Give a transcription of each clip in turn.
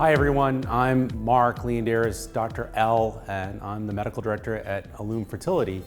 Hi everyone, I'm Mark Leondires, Dr. L, and I'm the medical director at Illum Fertility.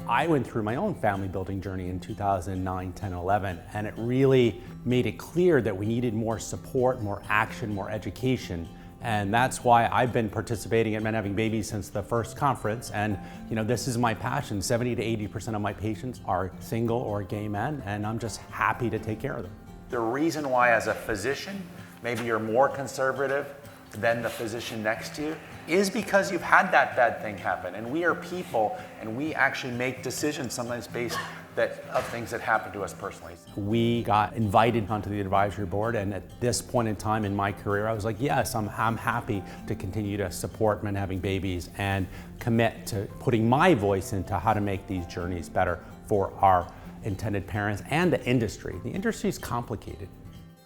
I went through my own family building journey in 2009, 10, 11, and it really made it clear that we needed more support, more action, more education. And that's why I've been participating in Men Having Babies since the first conference. And this is my passion. 70 to 80% of my patients are single or gay men, and I'm just happy to take care of them. The reason why as a physician, maybe you're more conservative than the physician next to you is because you've had that bad thing happen. And we are people, and we actually make decisions sometimes based of things that happen to us personally. We got invited onto the advisory board, and at this point in time in my career, I was like, yes, I'm happy to continue to support Men Having Babies and commit to putting my voice into how to make these journeys better for our intended parents and the industry. The industry is complicated.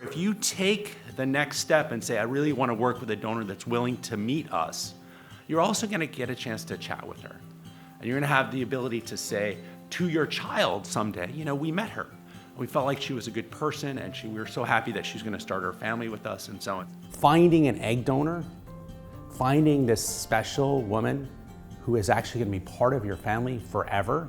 If you take the next step and say, I really want to work with a donor that's willing to meet us, you're also going to get a chance to chat with her. And you're going to have the ability to say to your child someday, we met her. We felt like she was a good person, and we were so happy that she's going to start her family with us, and so on. Finding an egg donor, finding this special woman who is actually going to be part of your family forever,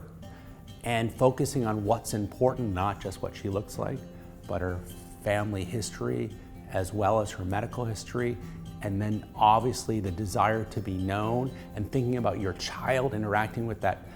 and focusing on what's important, not just what she looks like, but her family history, as well as her medical history, and then obviously the desire to be known, and thinking about your child interacting with that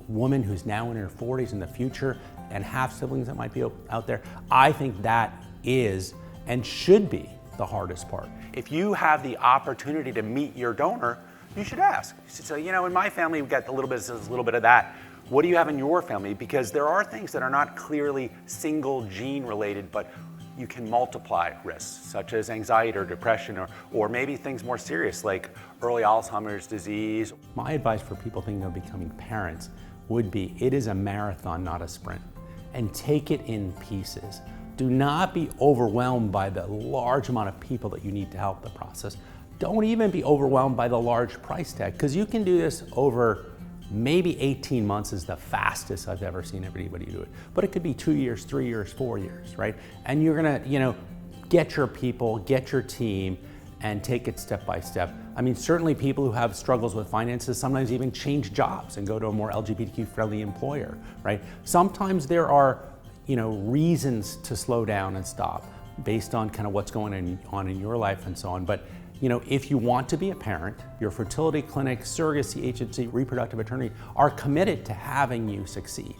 woman who's now in her 40s in the future and have siblings that might be out there. I think that is and should be the hardest part. If you have the opportunity to meet your donor, you should ask. You should say, in my family we got a little bit of that. What do you have in your family? Because there are things that are not clearly single gene related, but you can multiply risks, such as anxiety or depression, or maybe things more serious like early Alzheimer's disease. My advice for people thinking of becoming parents would be, it is a marathon, not a sprint, and take it in pieces. Do not be overwhelmed by the large amount of people that you need to help the process. Don't even be overwhelmed by the large price tag, because you can do this over maybe 18 months is the fastest I've ever seen anybody do it. But it could be 2 years, 3 years, 4 years, right? And you're gonna, get your people, get your team, and take it step by step. I mean, certainly people who have struggles with finances sometimes even change jobs and go to a more LGBTQ-friendly employer, right? Sometimes there are, reasons to slow down and stop based on kind of what's going on in your life and so on. But if you want to be a parent, your fertility clinic, surrogacy agency, reproductive attorney are committed to having you succeed.